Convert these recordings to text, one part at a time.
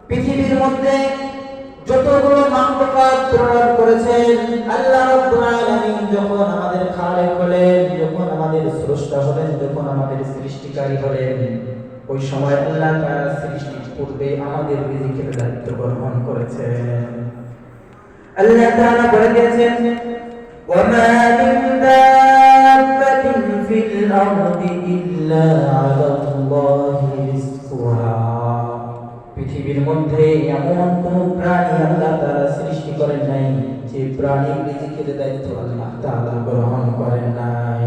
পৃথিবীর মধ্যে যতগুলো মাখলুকাত প্রেরণ করেছেন আল্লাহ রাব্বুল আলামিন যখন আমাদের খালেক হলেন, যখন আমাদের স্রষ্টা হলেন, যখন আমাদের সৃষ্টিকারী হলেন, ওই সময় আল্লাহ তাআলা সৃষ্টির পূর্বে আমাদের রিজিকের দায়িত্ব গ্রহণ করেছেন। আল্লাহ তাআলা বলে দিয়েছেন, ওয়ামা মিন দাব্বাতিন ফিল আরদি ইল্লা আলাল্লাহি রিজকুহা। পৃথিবীর মধ্যে এমন কোন প্রাণী আল্লাহ তাআলা সৃষ্টি করেন নাই যে প্রাণীর রিজিকের দায়িত্ব আল্লাহ তাআলা গ্রহণ করেন নাই।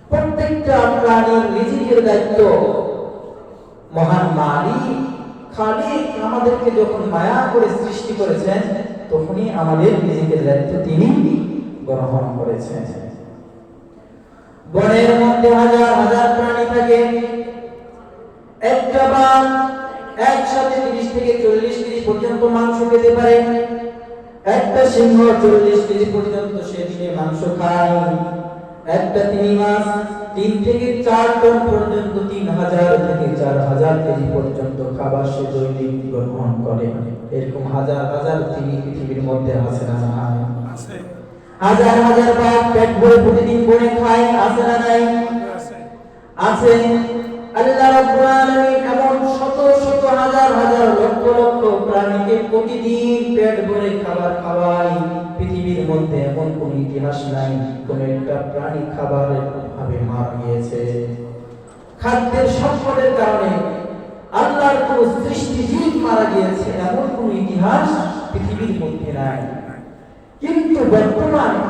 প্রত্যেকটা প্রাণীর রিজিকের দায়িত্ব মহান মালিক খালিক আমাদেরকে যখন মায়া করে সৃষ্টি করেছেন তখনই আমাদের রিজিকের দায়িত্ব তিনি গ্রহণ করেছেন। বনের মধ্যে হাজার হাজার প্রাণী থাকে, একটা বাঘ একসাথে 30 থেকে 40 কেজি পর্যন্ত মাংস খেতে পারে, একটা সিংহ 40 কেজি পর্যন্ত সেদিনে মাংস খায়, একটা তিমি মাছ 3 থেকে 4 টন পর্যন্ত 3000 থেকে 4000 কেজি পর্যন্ত খাবার সে দৈনিক গ্রহণ করে। এরকম হাজার হাজার তিমি পৃথিবীর মধ্যে আছে না নাই? আছে। হাজার হাজার বাঘ পেট ভরে প্রতিদিন বনে খায়, আছে না নাই? আছে। আল্লাহ রাব্বুল আলামিন এমন শত শত হাজার হাজার লক্ষ লক্ষ প্রাণীকে প্রতিদিন পেট ভরে খাবার খাওয়ায়। পৃথিবীর মধ্যে এমন কোন ইতিহাস নাই কোন একটা প্রাণী খাবারের অভাবে মারা গিয়েছে। খাদ্যের সংকটের কারণে আল্লাহর কোন সৃষ্টিজীব মারা গিয়েছে এমন কোন ইতিহাস পৃথিবীর মধ্যে নাই। কিন্তু বর্তমানে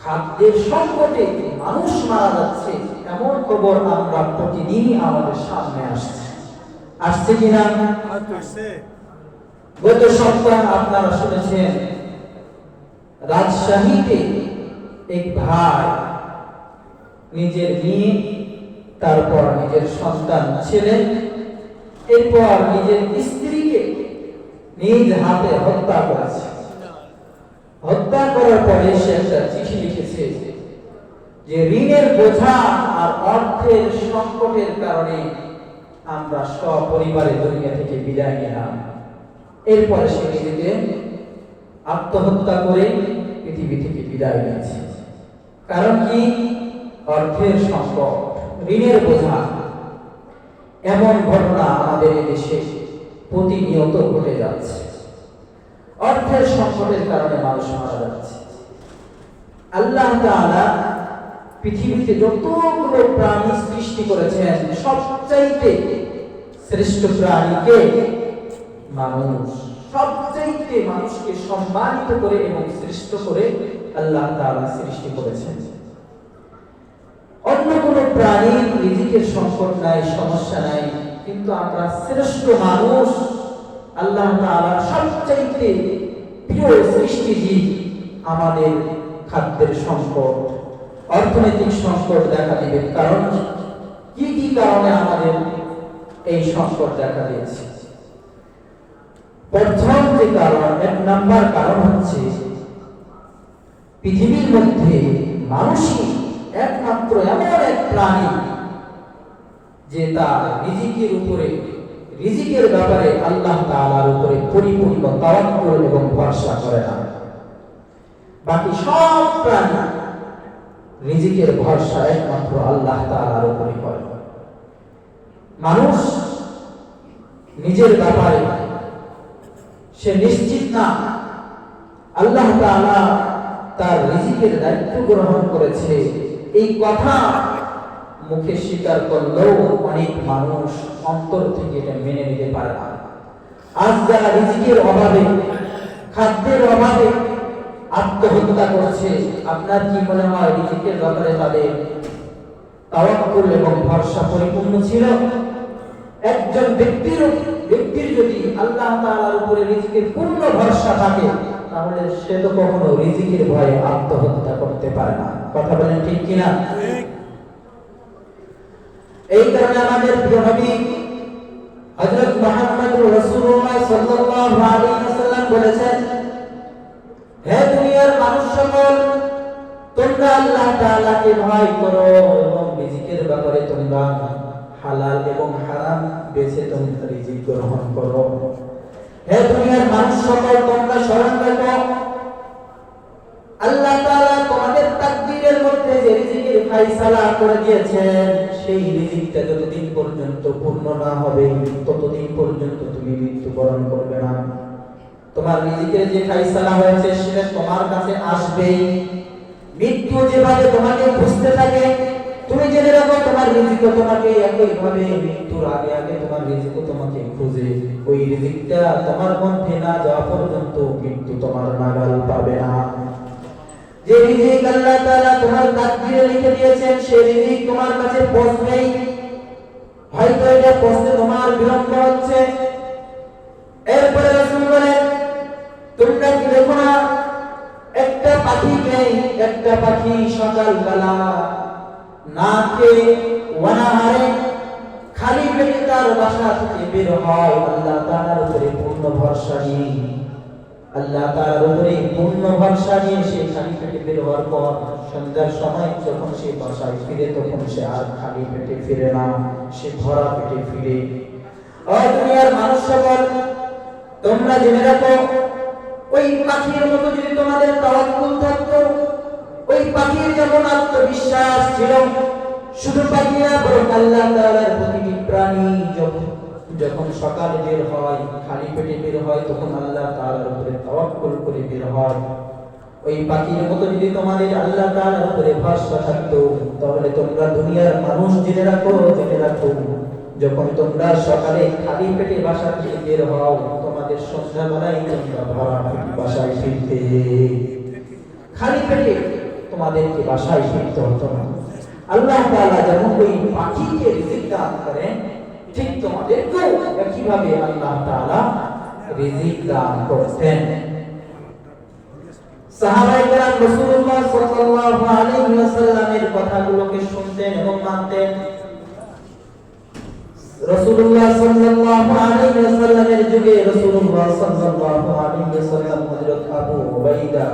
খাদ্যের সংকটে মানুষ মারা যাচ্ছে এমন খবর আমরা প্রতিদিনই আমাদের সামনে আসছে কিনা? গত সপ্তাহ আপনারা শুনেছেন রাজশাহীতে এক ভাই নিজের মেয়ে, তারপর নিজের সন্তান ছেলে, এরপর নিজের স্ত্রীকে নিজ হাতে হত্যা করেছে। হত্যা করার পরে সে একটা চিঠি লিখেছে যে ঋণের বোঝা আর অর্থের সংকটের কারণে আমরা সপরিবারে দুনিয়া থেকে বিদায় নিলাম। এরপরে সে নিজেকে আত্মহত্যা করে পৃথিবী থেকে বিদায় নিয়েছে। কারণ কি? অর্থের সংকট, ঋণের বোঝা। এমন ঘটনা আমাদের দেশে প্রতিনিয়ত ঘটে যাচ্ছে। অর্থের সংকটের কারণে মানুষ মারা যাচ্ছে। আল্লাহ তাআলা পৃথিবীতে যতগুলো প্রাণী সৃষ্টি করেছেন সবচাইতে শ্রেষ্ঠ প্রাণীকে মানুষ। সবচাইতে মানুষকে সম্মানিত করে এবং শ্রেষ্ঠ করে আল্লাহ তাআলা সৃষ্টি করেছেন। অন্য কোন প্রাণীর রিজিকের সংকট নাই, সমস্যা নাই, কিন্তু আমরা শ্রেষ্ঠ মানুষ, আল্লাহ তাআলার সবচাইতে প্রিয় সৃষ্টিজীব, আমাদের খাদ্যের সংকট, অর্থনৈতিক সংকট দেখা দিবে। কারণ কি কি কারণে আমাদের এই সংকট দেখা দিয়েছে? প্রথম যে কারণ, 1 নাম্বার কারণ হচ্ছে পৃথিবীর মধ্যে মানুষই একমাত্র এমন এক প্রাণী যে তার রিজিকের ব্যাপারে আল্লাহ তাআলার উপরে পরিপূর্ণ তাওয়াক্কুল এবং ভরসা করে না। বাকি সব প্রাণী রিজিকের ভরসা একমাত্র আল্লাহ তাআলার উপরে করে। মানুষ নিজের ব্যাপারে সে নিশ্চিত না। আল্লাহ তাআলা তার রিজিকের দায়িত্ব গ্রহণ করেছে, এই কথা মুখে স্বীকার করলেও অনেক মানুষ অন্তর থেকে এটা মেনে নিতে পারে না। আজ যারা রিজিকের অভাবে, খাদ্যের অভাবে আত্মহত্যা করছে, আপনার কি মনে হয় রিজিকের ব্যাপারে তাদের তাওয়াক্কুল এবং ভরসা পরিপূর্ণ ছিল? একজন ব্যক্তির যদি আল্লাহ তাআলার উপরে রিজিকের পূর্ণ ভরসা থাকে তাহলে সে তো কখনো রিজিকের ভয়ে আত্মহত্যা করতে পারে না। কথা বলেন ঠিক কিনা? এই কারণে আমাদের প্রিয় নবী হযরত মুহাম্মদ রাসূলুল্লাহ সাল্লাল্লাহু আলাইহি ওয়াসাল্লাম বলেছেন, হে দুনিয়ার মানুষ সকল, তোমরা আল্লাহ তাআলাকে ভয় করো এবং রিজিকের ব্যাপারে তোমরা হালাল এবং হারাম বেছে তোমরা রিজিক গ্রহণ করো। হে দুনিয়ার মানুষ সকল, তোমরা স্মরণ রাখো আল্লাহ তাআলা তোমাদের তাকদীরের মধ্যে যে রিজিকের ফয়সালা করে দিয়েছেন, সেই রিজিকটা যতদিন পর্যন্ত পূর্ণ না হবে ততদিন পর্যন্ত তুমি মৃত্যুবরণ করবে না। তোমার রিজিকের যে ফয়সালা হয়েছে সেটা তোমার কাছে আসবেই। মৃত্যু যেভাবে তোমাকে খুঁজতে থাকে, তুমি জেনে রাখো তোমার রিজিকও তোমাকে একইভাবে মৃত্যুর আগে আগে তোমার রিজিকও তোমাকে খুঁজে। ওই রিজিকটা তোমার মধ্যে না যাওয়া পর্যন্ত মৃত্যু তোমার নাগাল পাবে না। যে রিজিক আল্লাহ তাআলা তোমার তাকদীরে লিখে দিয়েছেন সেই রিজিক তোমার কাছে পৌঁছবেই। হয়তো এটা পৌঁছতে তোমার বিলম্ব হচ্ছে। এরপরে রাসূল বলেন, তোমরা কি দেখো না একটা পাখি সকালবেলা না খেয়ে অনাহারে খালি পেটে তার বাসা থেকে বের হয় আল্লাহ তাআলার উপরে পূর্ণ ভরসা নিয়ে। আল্লাহ তাআলার উপরে পূর্ণ ভরসা নিয়ে সে খালি পেটে বের হওয়ার পর সন্ধ্যার সময় যখন সে বাসায় ফিরে, তখন সে আর খালি পেটে ফিরে না, সে ভরা পেটে ফিরে। ও দুনিয়ার মানুষ সকল, তোমরা জেনে রাখো ওই পাখির মতো যদি তোমাদের তাওয়াক্কুল থাকতো, ওই পাখির যেমন আত্মবিশ্বাস ছিল, শুধু পাখি না বরং আল্লাহ তাআলার প্রতিটি প্রাণী যখন সকালে বের হয়, খালি পেটে বের হয়, তখন আল্লাহ তাআলার উপরে তাওয়াক্কুল করে বের হয়। ওই পাখির মতো যদি তোমাদের আল্লাহ তাআলার উপরে ভরসা থাকতো, তাহলে তোমরা দুনিয়ার মানুষ জেনে রাখো যখন তোমরা সকালে খালি পেটে বাসা থেকে বের হও, তোমাদের সন্ধ্যাবেলায় তোমরা ভরা পেটে বাসায় ফিরতে। খালি পেটে তোমাদেরকে বাসায় ফিরতে হতো না। আল্লাহ তাআলা যেমন ওই পাখিকে রিজিক দান করেন, ঠিক তোমাদেরকেও একইভাবে আল্লাহ তাআলা রিজিক দান করতেন। সাহাবায়ে কেরাম রাসূলুল্লাহ সাল্লাল্লাহু আলাইহি ওয়াসাল্লামের কথাগুলোকে শুনতেন এবং মানতেন। রাসূলুল্লাহ সাল্লাল্লাহু আলাইহি ওয়াসাল্লামের যুগে রাসূলুল্লাহ সাল্লাল্লাহু আলাইহি ওয়াসাল্লাম হযরত আবু উবাইদা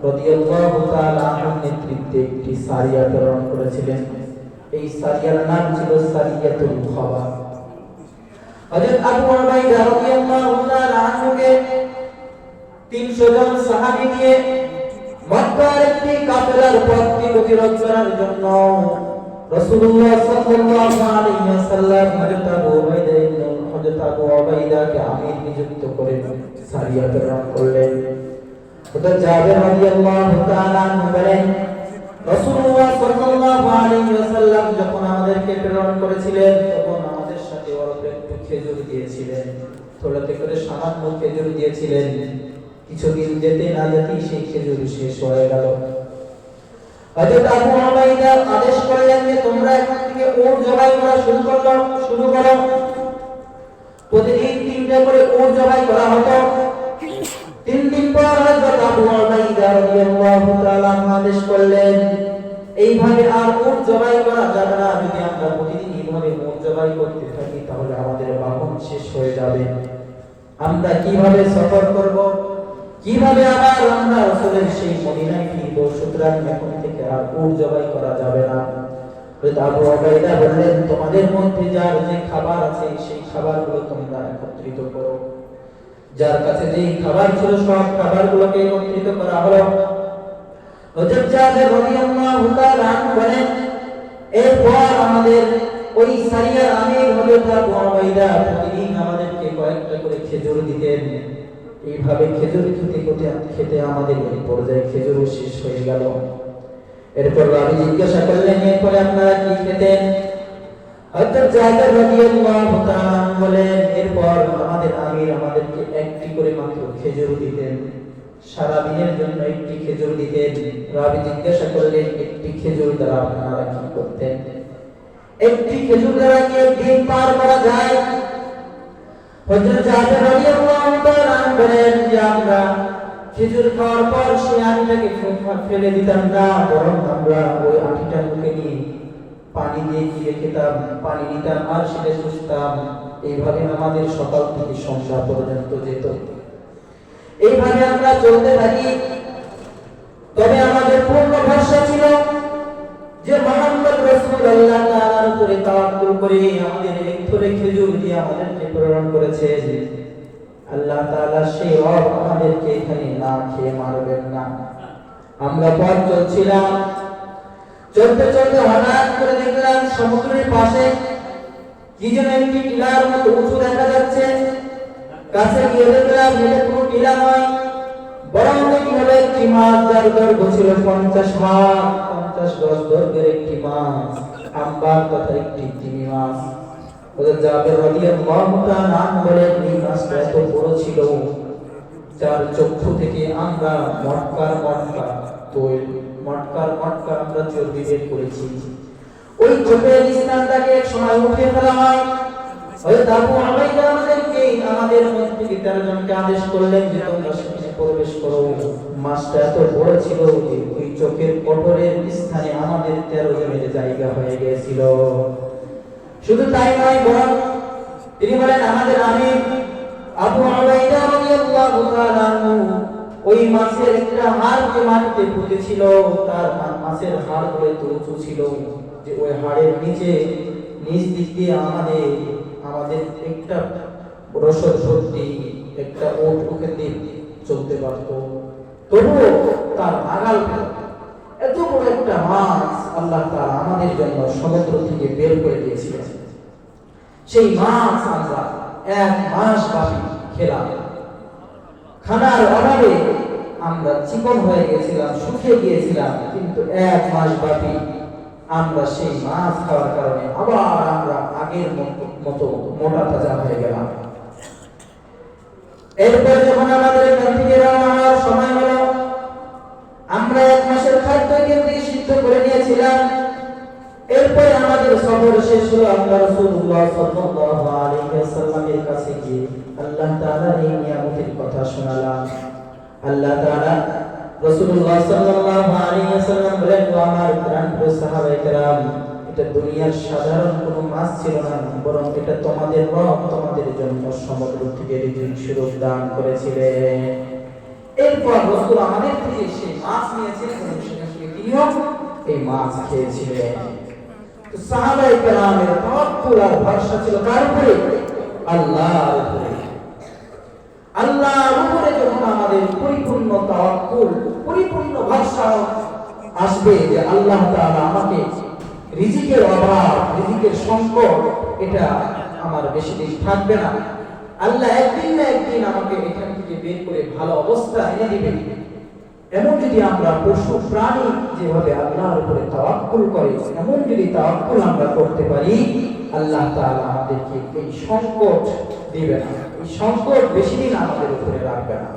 রাদিয়াল্লাহু তাআলা আনহুর নেতৃত্বে একটি সারিয়া প্রেরণ করেছিলেন। এই সারিয়ার নাম ছিল সারিয়াতুল খাবার। হযরত আবু উবাইদা রাদিয়াল্লাহু তাআলা আনহুকে 300 জন সাহাবী নিয়ে মক্কার একটি কাফেলার পথকে প্রতিরোধ করার জন্য রাসূলুল্লাহ সাল্লাল্লাহু আলাইহি ওয়াসাল্লাম হযরত আবু উবাইদাকে আমির নিযুক্ত করে সারিয়া প্রেরণ করলেন। হযরত জাবের রাদিয়াল্লাহু তাআলা আনহু বলেন, রাসূলুল্লাহ সাল্লাল্লাহু আলাইহি ওয়াসাল্লাম যখন আমাদেরকে প্রেরণ করেছিলেন, তখন আমাদের সাথে অল্প একটু খেজুর দিয়েছিলেন, থলেতে করে সামান্য খেজুর দিয়েছিলেন। কিছুদিন যেতে না যেতেই সেই খেজুর শেষ হয়ে গেল। হযরত আবু উবাইদা আদেশ করলেন যে তোমরা এখন থেকে উট জবাই করা শুরু করো। প্রতিদিন 3টা করে উট জবাই করা হতো। 3 দিন পর হযরত আবু উবাইদা রাদিয়াল্লাহু তাআলা আদেশ করলেন, এইভাবে আর উট জবাই করা যাবে না। যদি আমরা প্রতিদিন এইভাবে উট জবাই করতে থাকি তাহলে আমাদের বাহন শেষ হয়ে যাবে। আমরা কিভাবে সফর করব, কিভাবে আবার আমরা রাসূলের সেই মদিনায় ফিরব? সুতরাং এখন থেকে আর উট জবাই করা যাবে না। হযরত আবু উবাইদা বললেন, তোমাদের মধ্যে যার যে খাবার আছে সেই খাবারগুলো তোমরা একত্রিত করো। যার কাছে যে খাবার ছিল সব খাবারগুলোকে একত্রিত করা হলো। হযরত জাবের রাদিয়াল্লাহু তাআলা আনহু বলেন, এরপর আমাদের ওই সারিয়ার আমির হযরত আবু উবাইদা প্রতিদিন আমাদেরকে কয়েকটা করে খেজুর দিতেন। এইভাবে খেজুর খেতে আমাদের এই পর্যায়ে খেজুর শেষ হয়ে গেল। এরপর রাবী জিজ্ঞাসা করলেন, এরপরে আপনারা কি খেতেন? হযরত জাবের রাদিয়াল্লাহু তাআলা বলেন, এরপর আমাদের আমির আমাদেরকে একটি করে মাত্র খেজুর দিতেন, সারা দিনের জন্য একটি খেজুর দিতেন। রাবী জিজ্ঞাসা করলেন, একটি খেজুর দ্বারা আপনারা কি করতেন? একটি খেজুর দ্বারা কি দিন পার করা যায়? হযরত জাবের রাদিয়াল্লাহু তাআলা বলেন যে আমরা খেজুর খাওয়ার পর সেই আটিটাকে ফেলে দিতাম না, বরং আমরা ওই আটিটা মুখে নিয়ে পানি দিয়ে গিলে খেতাম, পানি নিতাম আর সেটা চুষতাম। এইভাবে আমাদের সকাল থেকে সন্ধ্যা পর্যন্ত যেত। এইভাবে আমরা চলতে থাকি। তবে আমাদের পূর্ণ ভরসা ছিল যে মুহাম্মদ রাসূলুল্লাহ তাআলার উপরে তাওয়াক্কুল করে আমাদের থলে খেজুর দিয়ে আমাদেরকে প্রেরণ করেছে। আল্লাহ তাআলা সেই রব আমাদেরকে এখানে না খেয়ে মারবেন না। আমরা পথ চলছিলাম, চলতে চলতে হঠাৎ করে দেখলাম সমুদ্রের পাশে কি যেন একটি টিলার মতো উঁচু দেখা যাচ্ছে। কাছে গিয়ে দেখলাম এটা কোনো টিলা নয়, বরং এটি হলো একটি মাছ, যার দৈর্ঘ্য ছিল 50 হাত, 50 গজ দৈর্ঘ্যের একটি মাছ, আম্বার তথা একটি তিমি মাছ। হযরত জাবের রাদিয়াল্লাহু তাআলা বলেন, এই মাছটা এত বড় ছিল, যার চক্ষু থেকে আমরা মটকার আমরা চর্বি বের করেছি। ওই চোখের স্থানটাকে এক সময় উঠিয়ে ফেলা হয়। হযরত আবু উবাইদা আমাদের মধ্যে থেকে 13 জনকে আদেশ করলেন যে তোমরা সেখানে প্রবেশ করো। মাছটা এত বড় ছিল যে ওই চোখের পটরের স্থানে আমাদের 13 জনের জায়গা হয়ে গিয়েছিল। শুধু তাই নয়, বরং তিনি বলেন আমাদের আমির আবু উবাইদা রাদিয়াল্লাহু তাআলা ওই মাছের একটা হাড়কে মাটিতে পুঁতেছিল। তার মাছের হাড়গুলো এত উঁচু ছিল যে ওই হাড়ের নিচ দিক দিয়ে আমাদের একটা রসদ ভর্তি একটা ওট ওখান দিয়ে চলতে পারত, তবুও তার নাগাল এত বড় একটা মাছ আল্লাহ তাআলা আমাদের জন্য সমুদ্র থেকে বের করে দিয়েছিলেন। সেই মাছ আমরা 1 মাস ব্যাপী খেলাম। খানার অভাবে আমরা চিকন হয়ে গেছিলাম, শুকিয়ে গিয়েছিলাম, কিন্তু 1 মাস ব্যাপী আমরা সেই মাছ খাওয়ার কারণে আবার আমরা আগের মতো মোটা তাজা হয়ে গেলাম। এরপর যখন আমাদের এখান থেকে রওনা হওয়ার সময় হলো, আমরা 1 মাসের খাদ্য কিন্তু সিদ্ধ করে নিয়েছিলাম। এরপর আমাদের সফর শেষ হলো, আমরা রাসূলুল্লাহ সাল্লাল্লাহু আলাইহি ওয়াসাল্লামের কাছে গিয়ে আল্লাহ তাআলার এই নিয়ামতের কথা শোনালাম। আল্লাহ তাআলা রাসূলুল্লাহ সাল্লাল্লাহু আলাইহি ওয়াসাল্লাম বলেন, ও আমার প্রাণপ্রিয় সাহাবায়ে কেরাম, এটা দুনিয়ার সাধারণ কোনো মাছ ছিল না, বরং এটা তোমাদের রব তোমাদের জন্য সমুদ্র থেকে রিজিক স্বরূপ দান করেছিলেন। এরপর রাসূল আমাদের থেকে সেই মাছ নিয়েছিলেন এবং সেখান থেকে তিনিও এই মাছ খেয়েছিলেন। তো সাহাবায়ে কেরামের তাওয়াক্কুল আর ভরসা ছিল কার উপরে? আল্লাহর উপরে। আল্লাহর উপরে যখন আমাদের পরিপূর্ণ তাওয়াক্কুল, পরিপূর্ণ ভরসা আসবে যে আল্লাহ তাআলা আমাকে রিজিকের অভাব, রিজিকের সংকট এটা আমার বেশি দিন থাকবে না, আল্লাহ একদিন না একদিন আমাকে এখান থেকে বের করে ভালো অবস্থা এনে দিবেন, এমন যদি আমরা পশু প্রাণী যেভাবে আল্লাহর উপরে তাওয়াক্কুল করে এমন যদি তাওয়াক্কুল আমরা করতে পারি, আল্লাহ তাআলা আমাদেরকে এই সংকট দিবে না, এই সংকট বেশি দিন আমাদের উপরে রাখবে না।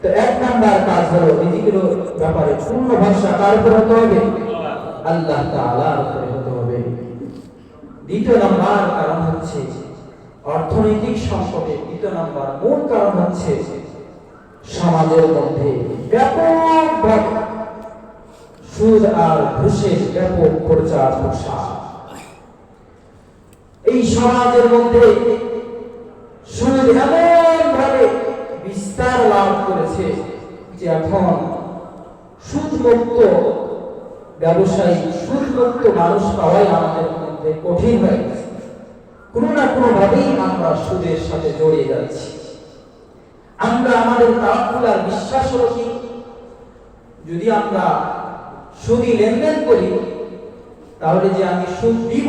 তো 1 নাম্বার কাজ হলো রিজিকের ব্যাপারে পূর্ণ ভরসা কার উপর হতে হবে? আল্লাহ তাআলার উপরে হতে হবে। 2 নাম্বার কারণ হচ্ছে অর্থনৈতিক সংকটে 2 নাম্বার মূল কারণ হচ্ছে সমাজের মধ্যে ব্যাপক সুদ আর ঘুষের ব্যাপক প্রচার প্রসার। এই সমাজের মধ্যে সুদ এমন ভাবে বিস্তার লাভ করেছে যে এখন সুদমুক্ত ব্যবসায়ী, সুদমুক্ত মানুষ পাওয়াই আমাদের মধ্যে কঠিন হয়ে গেছে। কোনো না কোনো ভাবেই আমরা সুদের সাথে জড়িয়ে যাচ্ছি। আমরা আমাদের তাওয়াক্কুল আর বিশ্বাস হলো কি, যদি আমরা সুদী লেনদেন করি তাহলে যে আমি সুদ দিব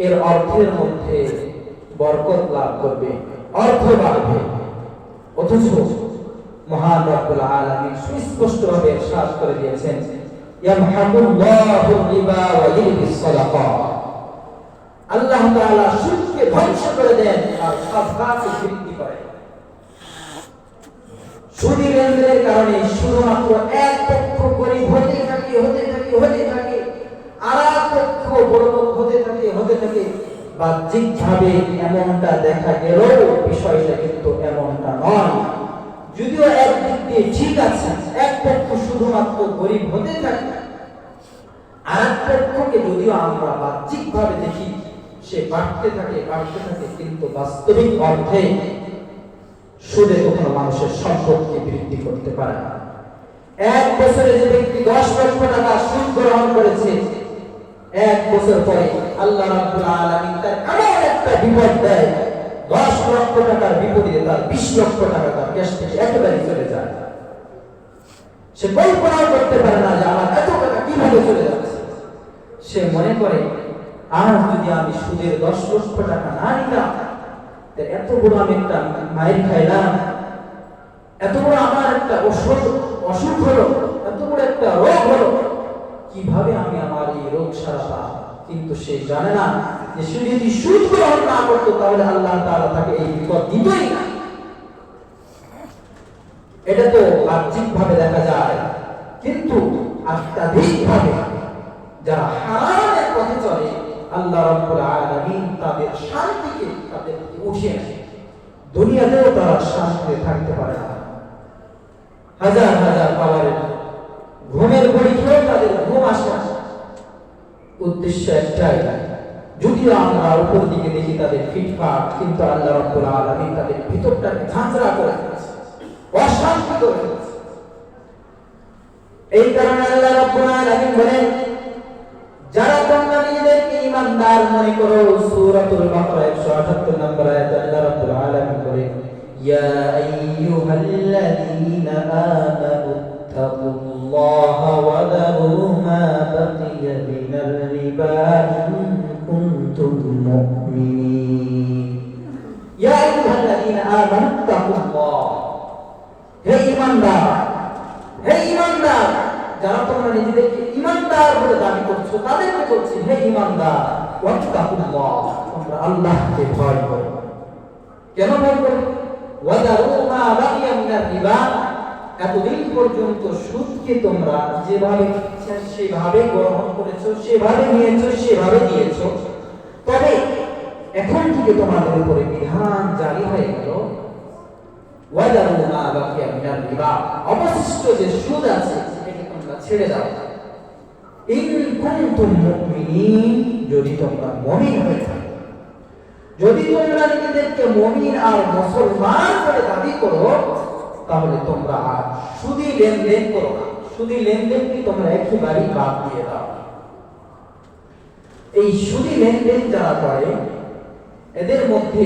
এর অর্থের মধ্যে বরকত লাভ করবে, অর্থ বাড়বে। অথচ মহান রব্বুল আলামিন সুস্পষ্টভাবে ইরশাদ করে দিয়েছেন, ইয়ামহাকুল্লাহু রিবা ওয়া ইউরবিস সাদাকা। আল্লাহ তাআলা সুদকে ধ্বংস করে দেন আর সাদকাকে বৃদ্ধি করেন। সুদী লেনদেনের কারণে শুধুমাত্র এক পক্ষ গরিব হতে থাকে আর এক পক্ষ বড়লোক হতে থাকে। বাহ্যিকভাবে এমনটা দেখা গেলেও বিষয়টা কিন্তু এমনটা নয়। যদিও একদিক দিয়ে ঠিক আছে, এক পক্ষ শুধুমাত্র গরিব হতে থাকে, আর এক পক্ষকে যদিও আমরা বাহ্যিকভাবে দেখি সে বাড়তে থাকে, কিন্তু বাস্তবিক অর্থে সুদে কখনো মানুষের সম্পদকে বৃদ্ধি করতে পারে না। 1 বছরে যে ব্যক্তি 10 লক্ষ টাকা সুদ গ্রহণ করেছে, এক বছর পরে আল্লাহ রাব্বুল আলামিন তার এমন একটা বিপদ দেয়, 10 লক্ষ টাকার বিপরীতে তার 20 লক্ষ টাকা তার ক্যাশ থেকে একেবারে চলে যায়। সে কল্পনাও করতে পারে না যে আমার এত টাকা কিভাবে চলে যাচ্ছে। সে মনে করে আর যদি আমি সুদের 10 লক্ষ টাকা না নিতাম, এত বড় আমি একটা মায়ের খাইলাম, এত বড় আমার একটা অসুখ হলো, এত বড় একটা রোগ হলো, কিভাবে আমি আমার এই রোগ সারাতাম। কিন্তু সে জানে না যে সে যদি সুদ গ্রহণ না করতো তাহলে আল্লাহ তাআলা তাকে এই বিপদ দিতই না। এটা তো বাহ্যিক ভাবে দেখা যায়, কিন্তু আত্মাধিক ভাবে যারা হারামের পথে চলে আল্লাহ রাব্বুল আলামিন তাদের শান্তিকে তাদের উঠিয়ে নেয়। দুনিয়াতেও তারা শান্তিতে থাকতে পারে না। হাজার হাজার পাওয়ারের ঘুমের ঘড়ি খেয়েও তাদের ঘুম আসে না। উদ্দেশ্য একটাই, যদিও আমরা উপর দিকে দেখি তাদের ফিটফাট, কিন্তু আল্লাহ রাব্বুল আলামিন তাদের ভিতরটাকে ঝাঁঝরা করে দিয়েছে, অশান্তি করে দিয়েছে। এই কারণে আল্লাহ রাব্বুল আলামিন বলেন, যারা তোমরা নিজেদেরকে ঈমানদার মনে করো, সূরাতুল বাকারা 178 নম্বর আয়াতে আল্লাহ রাব্বুল আলামিন বলেন, ইয়া আইয়ুহাল্লাযীনা আমানু তাকুল্লাহা ওয়া যারু মা বাকিয়া মিনার রিবা ইন কুনতুম মুমিনিন। ইয়া আইয়ুহাল্লাযীনা আমানু তাকুল্লাহ, হে ঈমানদার, হে ঈমানদার, যারা তোমরা নিজেদেরকে ঈমানদার বলে দাবি করছো তাদেরকে বলছি, হে ঈমানদার, ওয়াত্তাকুল্লাহ, তোমরা আল্লাহকে ভয় করো। কেন ভয় করো? ওয়াদারু মা বাকিয়া মিনার রিবা, এতদিন পর্যন্ত সুদকে তোমরা যেভাবে সেভাবে গ্রহণ করেছো, সেভাবে নিয়েছো, সেভাবে দিয়েছো, তবে এখন থেকে তোমাদের উপরে বিধান জারি হয়ে গেল, ওয়াদারু মা বাকিয়া মিনার রিবা, অবশিষ্ট যে সুদ আছে এটাকে তোমরা ছেড়ে দাও। ইন কুনতুম মুমিনিন, যদি তোমরা মুমিন হয়ে থাকো। যদি তোমরা নিজেদেরকে মুমিন আর মুসলমান বলে দাবি করো, তাহলে তোমরা আর সুদী লেনদেন করো না। সুদী লেনদেনকে তোমরা একেবারেই বাদ দিয়ে দাও। এই সুদী লেনদেন যারা করে, এদের মধ্যে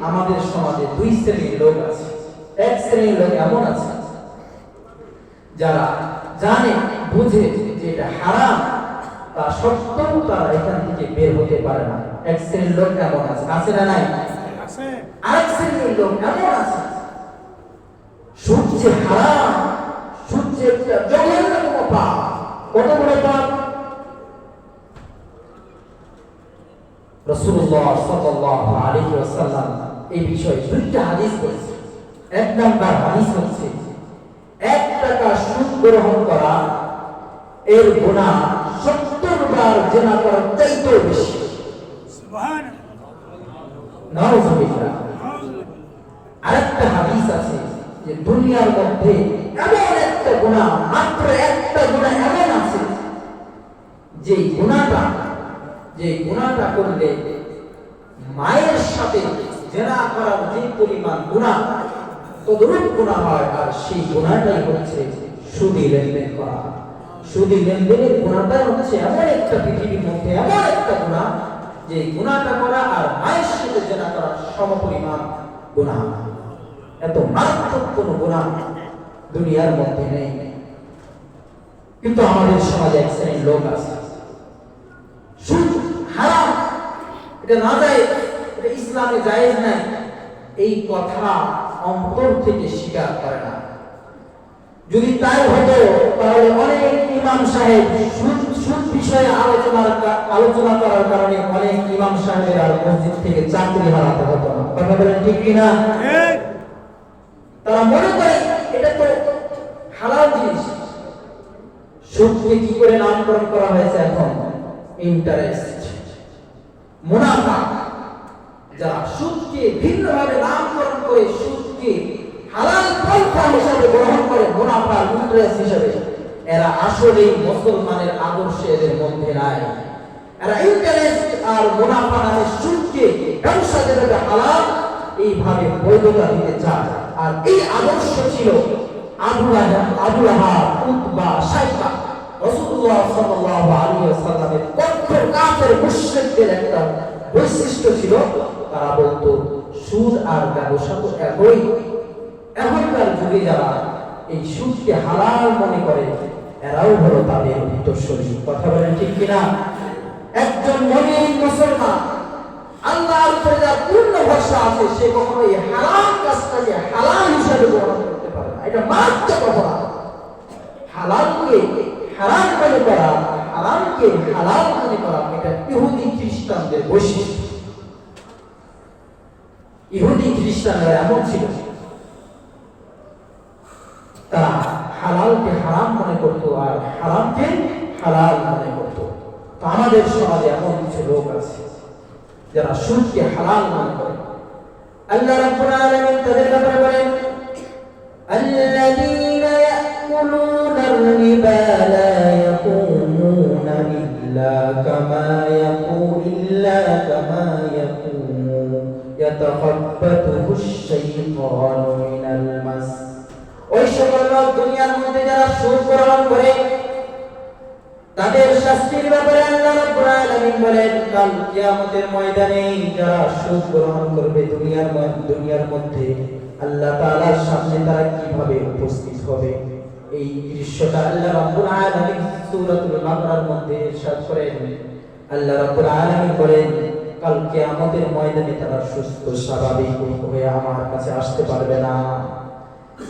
আমাদের সমাজে দুই শ্রেণীর লোক আছে। এক শ্রেণীর লোক এমন আছে যারা জানে, বুঝে যে এটা হারাম, তা সত্ত্বেও তারা এখান থেকে বের হতে পারে না। এক শ্রেণীর লোক এমন আছে, আছে না নাই? আরেক শ্রেণীর লোক এমন আছে, সুদ যে হারাম, সুদ যে একটা জঘন্যতম পাপ। কত বড় পাপ! রাসূলুল্লাহ সাল্লাল্লাহু আলাইহি ওয়াসাল্লাম এই বিষয়ে দুইটা হাদিস বলেছেন। এক নাম্বার হাদিস হচ্ছে, 1 টাকা সুদ গ্রহণ করা এর গুনাহ 70 বার জিনা করার চাইতেও বেশি। সুবহানাল্লাহ, নাউযুবিল্লাহ। আরেকটা হাদিস আছে যে দুনিয়ার মধ্যে এমন একটা গুনাহ, মাত্র একটা গুনাহ এমন আছে যে গুনাহটা করলে মায়ের সাথে জিনা করার যে পরিমাণ গুনাহ, তদরূপ গুনাহ হয়। আর সেই গুনাহটাই হচ্ছে সুদী লেনদেন করা। সুদী লেনদেনের গুনাহটাই হচ্ছে এমন একটা পৃথিবীর মধ্যে এমন একটা গুনাহ, যে গুনাহটা করা আর মায়ের সাথে জিনা করার সমপরিমাণ গুনাহ। এত মারাত্মক কোনো গুনাহ দুনিয়ার মধ্যে নেই। কিন্তু আমাদের সমাজে এক শ্রেণীর লোক আছে, সুদ হারাম, এটা না জায়েজ, এটা ইসলামে জায়েজ নাই, এই কথা অন্তর থেকে স্বীকার করে না। যদি তাই হতো তাহলে অনেক ইমাম সাহেব সুদ বিষয়ে আলোচনা করার কারণে অনেক ইমাম সাহেবের আর মসজিদ থেকে চাকরি হারাতে হতো না। কথা বলেন ঠিক কিনা? তারা মনে করে এটা তো হালাল জিনিস। সুদকে কি করে নামকরণ করা হয়েছে এখন? ইন্টারেস্ট, মুনাফা। যারা সুদকে ভিন্নভাবে নামকরণ করে সুদকে হালাল পন্থা হিসাবে গ্রহণ করে, মুনাফা ইন্টারেস্ট হিসাবে, এরা আসলেই মুসলমানের আদর্শে এদের মধ্যে নাই। এরা ইন্টারেস্ট আর মুনাফা নামে সুদকে ব্যবসা যেভাবে হালাল এইভাবে বৈধতা দিতে চায়। আর এই আদর্শ ছিল আবু লাহাব, উতবা, শাইবা। রাসূলুল্লাহ সাল্লাল্লাহু আলাইহি ওয়াসাল্লামের কঠোর কাফের মুশরিকদের একটা বৈশিষ্ট্য ছিল, তারা বলতো সুদ আর ব্যবসা তো একই। এখনকার যুগে যারা এই সুদকে হালাল মনে করে, এরাও হলো তাদের উত্তরসূরি। কথা বলেন ঠিক কিনা? একজন মুমিন মুসলমান আল্লাহর উপরে যার পূর্ণ ভরসা আছে, সে কখনো এই হারাম কাজটাকে হালাল হিসাবে গ্রহণ করতে পারে না। এটা মারাত্মক অপরাধ। হালালকে হারাম মনে করা, হারামকে হালাল মনে করা, এটা ইহুদি খ্রিস্টানদের বৈশিষ্ট্য। ইহুদি খ্রিস্টানরা এমন ছিল, তারা হালালকে হারাম মনে করতো আর হারামকে হালাল মনে করতো। তো আমাদের সমাজে এমন কিছু লোক আছে যারা সুদকে হালাল মনে করে। আল্লাহ রাব্বুল আলামিন তাদের ব্যাপারে বলেন, আল্লাযীনা ইয়াকুলুনা আর-রিবা লা ইয়াকুমুনা ইল্লা কামা ইয়াকুমু ইয়াতাখাব্বাতুহু আশ-শাইতানু মিনাল মাস। ওই সকল লোক দুনিয়ার মধ্যে যারা সুদ গ্রহণ করে, তাদের শাস্তির ব্যাপারে আল্লাহ রাব্বুল আলামিন বলেন, কাল কিয়ামতের ময়দানে যারা সুদ গ্রহণ করবে দুনিয়ার মধ্যে, আল্লাহ তাআলার সামনে তারা কিভাবে উপস্থিত হবে, এই দৃশ্যটা আল্লাহ রাব্বুল আলামিন সূরাতুল বাকারার মধ্যে ইরশাদ করেন। আল্লাহ রাব্বুল আলামিন বলেন, কাল কিয়ামতের ময়দানে তারা সুস্থ স্বাভাবিক হয়ে আমার কাছে আসতে পারবে না।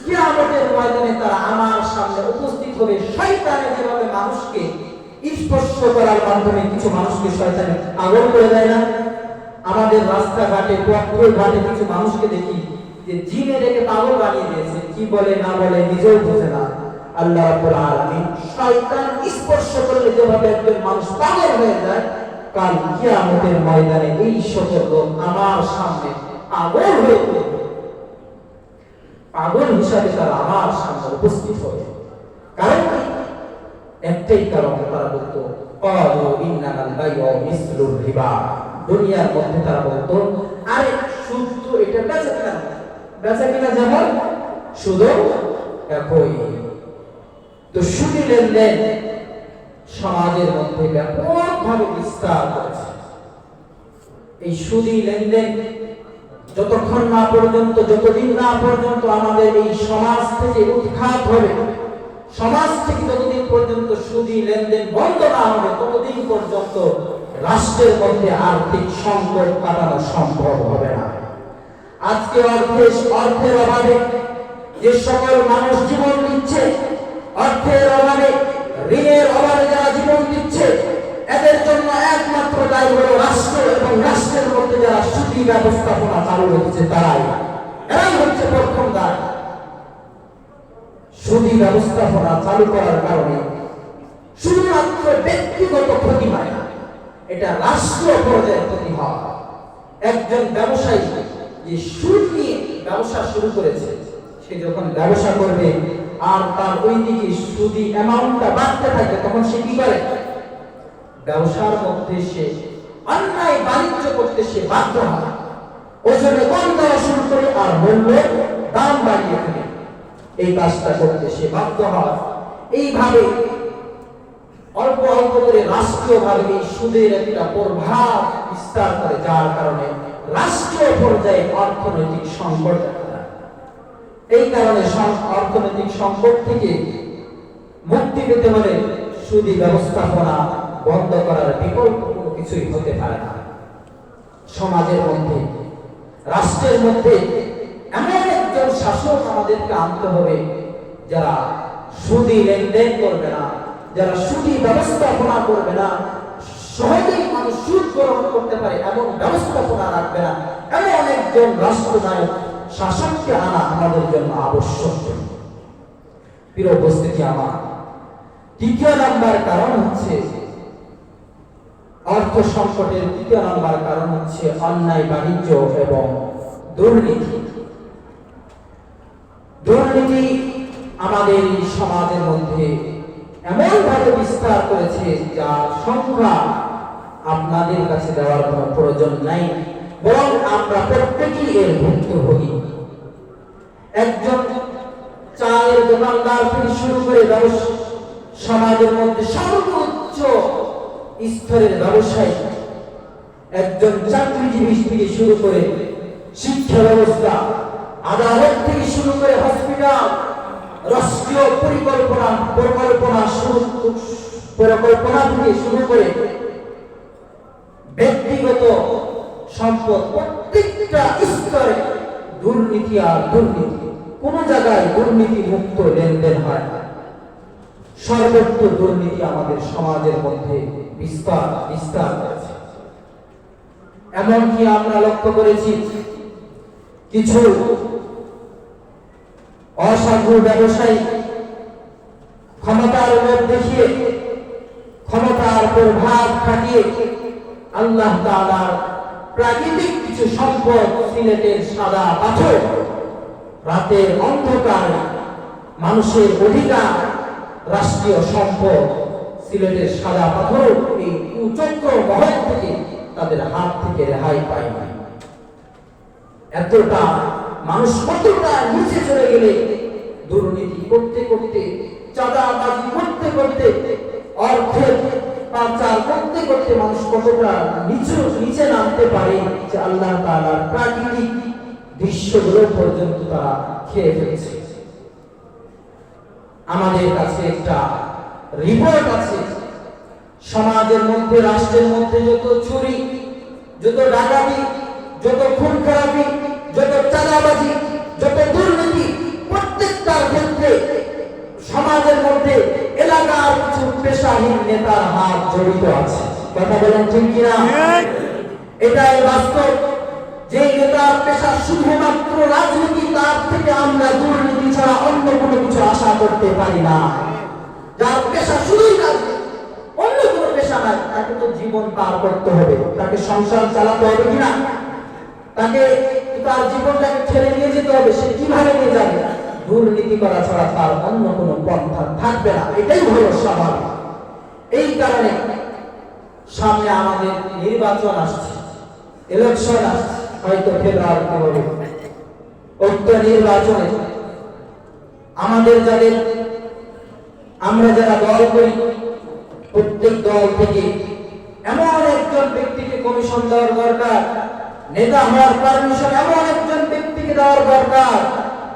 কিয়ামতের ময়দানে তারা আমার সামনে উপস্থিত হবে। শয়তানে যেভাবে মানুষকে স্পর্শ করার মাধ্যমে কিছু মানুষকে শয়তানে পাগল করে দেয় না, আমাদের রাস্তাঘাটে ঘাটে কিছু মানুষকে দেখি যে জিনে রেখে পাগল বানিয়ে দিয়েছে, কি বলে না বলে নিজেও বোঝে না। আল্লাহ রাব্বুল আলামিন শয়তান স্পর্শ করলে যেভাবে একজন মানুষ পাগল হয়ে যায়, কাল কিয়ামতের ময়দানে এই সকল লোক আমার সামনে পাগল হয়ে উঠবে। পাগল হিসাবে তারা আমার সামনে উপস্থিত হবে। কারণ একটাই কারণ, তারা বলতো ক্বালু ইন্নামাল বাইউ মিসলুর রিবা। দুনিয়ার মধ্যে তারা বলতো, আরে সুদ তো এটা বেচা কিনা যেমন সুদও একই। তো সুদি লেনদেন সমাজের মধ্যে ব্যাপকভাবে বিস্তার করেছে। এই সুদি লেনদেন যতদিন না পর্যন্ত আমাদের এই সমাজ থেকে উৎখাত হবে, সমাজ থেকে যতদিন পর্যন্ত সুদি লেনদেন বন্ধ না হবে, ততদিন পর্যন্ত রাষ্ট্রের মধ্যে আর্থিক সংকট কাটানো সম্ভব হবে না। আজকে অর্থের অভাবে যে সকল মানুষ জীবন দিচ্ছে, অর্থের অভাবে, ঋণের অভাবে যারা জীবন দিচ্ছে, এদের জন্য একমাত্র দায়ী হলো রাষ্ট্র এবং রাষ্ট্রের মধ্যে যারা সুদি ব্যবস্থাপনা চালু হচ্ছে এরাই হচ্ছে প্রথম দায়ী। সুদি ব্যবস্থাপনা চালু করার কারণে শুধুমাত্র ব্যক্তিগত ক্ষতি হয় না, এটা রাষ্ট্র পর্যায়ে ক্ষতি হয়। একজন ব্যবসায়ী যে সুদ নিয়ে ব্যবসা শুরু করেছে, সে যখন ব্যবসা করবে আর তার ওই দিকে সুদি অ্যামাউন্টটা বাড়তে থাকে, তখন সে কি করে? ব্যবসার মধ্যে সে অন্যায় বাণিজ্য করতে সে বাধ্য হয়। ওজনে কম দেওয়া শুরু করে আর মূল্যের দাম বাড়িয়ে ফেলে এই কাজটা করতে সে বাধ্য হয়। এইভাবে অল্প অল্প করে রাষ্ট্রীয়ভাবে এই সুদের একটা প্রভাব বিস্তার করে, যার কারণে রাষ্ট্রীয় পর্যায়ে অর্থনৈতিক সংকট দেখা দেয়। এই কারণে অর্থনৈতিক সংকট থেকে মুক্তি পেতে হলে সুদি ব্যবস্থাপনা বন্ধ করার বিকল্প কোনো কিছুই হতে পারে না। সমাজের মধ্যে, রাষ্ট্রের মধ্যে এমন একজন শাসক আমাদেরকে আনতে হবে যারা সুদি লেনদেন করবে না, যারা সুদি ব্যবস্থাপনা করবে না, সহজেই মানুষ সুদ গ্রহণ করতে পারে এমন ব্যবস্থাপনা রাখবে না, এমন একজন রাষ্ট্রনায়ক শাসককে আনা আমাদের জন্য আবশ্যক। প্রিয় উপস্থিতি, আমার দ্বিতীয় নাম্বার কারণ হচ্ছে অর্থ সংকটের দ্বিতীয় নাম্বার কারণ হচ্ছে অন্যায় বাণিজ্য এবং দুর্নীতি। দুর্নীতি আমাদের সমাজের মধ্যে এমন ভাবে বিস্তার করেছে, যার সংখ্যা আপনাদের কাছে দেওয়ার কোনো প্রয়োজন নাই, বরং আমরা প্রত্যেকেই এর ভুক্তভোগী। একজন চায়ের দোকানদার থেকে শুরু করে সমাজের মধ্যে সর্বোচ্চ স্তরের ব্যবসায়ী, একজন চাকরিজীবী থেকে শুরু করে শিক্ষা ব্যবস্থা, আদালত থেকে শুরু করে হসপিটাল, রাষ্ট্রীয় পরিকল্পনা থেকে শুরু করে ব্যক্তিগত সম্পদ, প্রত্যেকটা স্তরে দুর্নীতি আর দুর্নীতি। কোন জায়গায় দুর্নীতি মুক্ত লেনদেন হয় না। সর্বত্র দুর্নীতি আমাদের সমাজের মধ্যে বিস্তার করেছে। এমনকি আমরা লক্ষ্য করেছি কিছু অসাধু ব্যবসায়ী ক্ষমতার লোভ দেখিয়ে, ক্ষমতার প্রভাব খাটিয়ে আল্লাহ তাআলার প্রাকৃতিক কিছু সম্পদ, সিলেটের সাদা পাথর, রাতের অন্ধকার মানুষের অধিকার, রাষ্ট্রীয় সম্পদ সিলেটের সাদা পাথর, এই কুচক্র মহল থেকে তাদের হাত থেকে রেহাই পায় না। এতটা মানুষ কতটা নিচে চলে গেলে দুর্নীতি করতে করতে, চাঁদাবাজি করতে করতে, অর্থের পাচার করতে করতে মানুষ কতটা নিচে নামতে পারে যে আল্লাহ তাআলার প্রাকৃতিক দৃশ্যগুলো পর্যন্ত তারা খেয়ে ফেলেছে। আমাদের কাছে একটা রিপোর্ট আছে, সমাজের মধ্যে, রাষ্ট্রের মধ্যে যত চুরি, যত ডাকাতি, যত খুন খারাপি, যত চাঁদাবাজি, যত দুর্নীতি, প্রত্যেকটার ক্ষেত্রে সমাজের মধ্যে এলাকার কিছু পেশাহীন নেতার হাত জড়িত আছে। কথা বলেন ঠিক কিনা? এটাই বাস্তব। যে নেতার পেশা শুধুমাত্র রাজনীতি, তার থেকে আমরা দুর্নীতি ছাড়া অন্য কোনো কিছু আশা করতে পারি না। যার পেশা শুধুই রাজনীতি, অন্য কোনো পেশা নাই, তাকে তো জীবন পার করতে হবে, তাকে সংসার চালাতে হবে কিনা, তাকে তার জীবনটাকে ঠেলে নিয়ে যেতে হবে। সে কিভাবে নিয়ে যাবে? দুর্নীতি করা ছাড়া তার অন্য কোনো পন্থা থাকবে না। এটাই হলো স্বাভাবিক। এই কারণে সামনে আমাদের নির্বাচন আসছে, ইলেকশন আসছে, হয়তো ফেব্রুয়ারিতে হবে। উক্ত নির্বাচনে আমাদের আমরা যারা দল করি, প্রত্যেক দল থেকে এমন একজন ব্যক্তিকে কমিশন দেওয়ার দরকার, নেতা হওয়ার পারমিশন এমন একজন ব্যক্তিকে দেওয়ার দরকার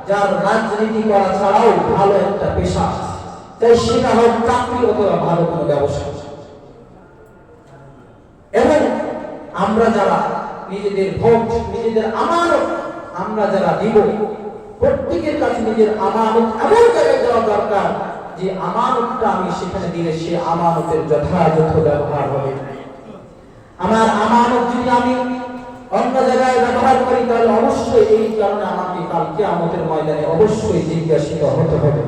যার রাজনীতি করা ছাড়াও ভালো একটা পেশা আছে, তাই সেটা হোক চাকরি অথবা ভালো কোনো ব্যবসা। এবং আমরা যারা নিজেদের ভোট, নিজেদের আমানত আমরা যারা দিব, প্রত্যেকের কাছে নিজের আমানত এমন জায়গায় দেওয়া দরকার যে আমানতটা আমি সেখানে দিলে সে আমানতের যথাযথ ব্যবহার হবে। আমার আমানত যদি আমি অন্য জায়গায় ব্যবহার করি, তাহলে অবশ্যই এই কারণে আমাকে কাল কিয়ামতের ময়দানে অবশ্যই জিজ্ঞাসিত হতে হবে।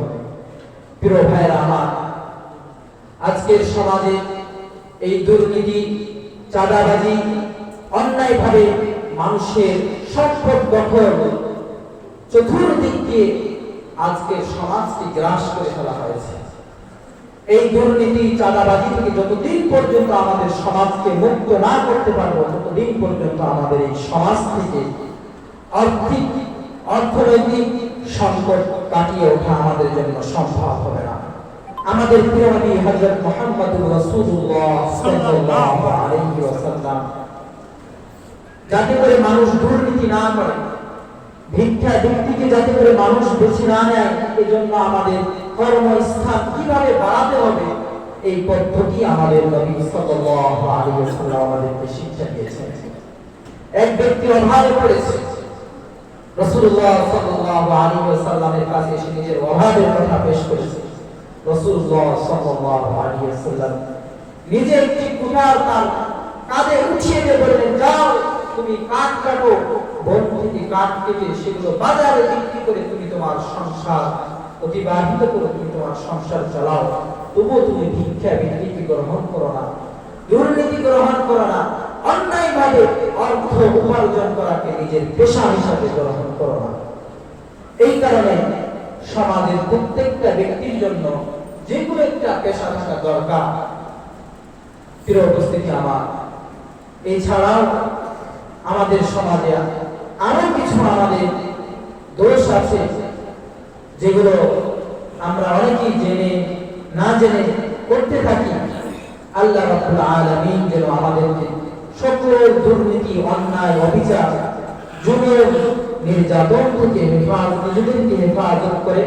প্রিয় ভাইরা আমার, আজকের সমাজে এই দুর্নীতি, চাঁদাবাজি, অন্যায়ভাবে মানুষের সম্পদ দখল চতুর্দিক দিয়ে আজকের সমাজকে গ্রাস করে ফেলা হয়েছে। এই দুর্নীতি, চাঁদাবাজি থেকে যতদিন পর্যন্ত আমাদের সমাজকে মুক্ত না করতে পারবো, ততদিন পর্যন্ত আমাদের এই সমাজ থেকে অর্থনৈতিক সংকট কাটিয়ে ওঠা আমাদের জন্য সম্ভব হবে না। আমাদের প্রিয় নবী হযরত মুহাম্মদুর রাসূলুল্লাহ সাল্লাল্লাহু আলাইহি ওয়াসাল্লাম যাতে করে মানুষ দুর্নীতি না করে, ভিক্ষা বৃত্তিকে যাতে করে মানুষ বেশি না নেয়, এজন্য আমাদের কর্মস্থান কিভাবে বাড়াতে হবে এই পদ্ধতি আমাদের নবী সাল্লাল্লাহু আলাইহি ওয়াসাল্লাম আমাদেরকে শিক্ষা দিয়েছেন। এক ব্যক্তি অভাবে পড়েছে, রাসূলুল্লাহ সাল্লাল্লাহু আলাইহি ওয়াসাল্লামের কাছে এসে নিজের অভাবের কথা পেশ করেছে। রাসূলুল্লাহ সাল্লাল্লাহু আলাইহি ওয়াসাল্লাম নিজে একটি কুঠার তার কাঁধে উঠিয়ে দিয়ে বললেন, যাও তুমি কাঠ কাটো, বন থেকে কাঠ কেটে সেগুলো বাজারে বিক্রি করে তুমি তোমার সংসার অতিবাহিত করো, তুমি তোমার সংসার চালাও। তবুও তুমি ভিক্ষা বৃত্তি গ্রহণ করো না, দুর্নীতি গ্রহণ করো না, অন্যায়ভাবে অর্থ উপার্জন করাকে নিজের পেশা হিসাবে গ্রহণ করো না। এই কারণে সমাজের প্রত্যেকটা ব্যক্তির জন্য যে কোনো একটা পেশা থাকা দরকার। প্রিয় উপস্থিতি আমার, এছাড়াও আমাদের সমাজে আরো কিছু আমাদের দোষ আছে যেগুলো আমরা অনেকেই জেনে না জেনে করতে থাকি। আল্লাহ রাব্বুল আলামিন যেন আমাদেরকে সকল দুর্নীতি, অন্যায়, অবিচার, জুলুম, নির্যাতন থেকে নিজেদেরকে হেফাজত করে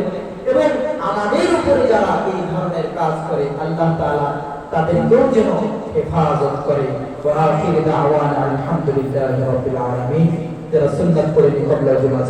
এবং আমাদের উপরে যারা এই ধরনের কাজ করে আল্লাহ তাআলা তাদেরকেও যেন হেফাজত করে। ওয়া আখির দাওয়ানা আলহামদুলিল্লাহি রাব্বিল আলামিন। যারা সুন্নাত পড়ে কবলা জুমা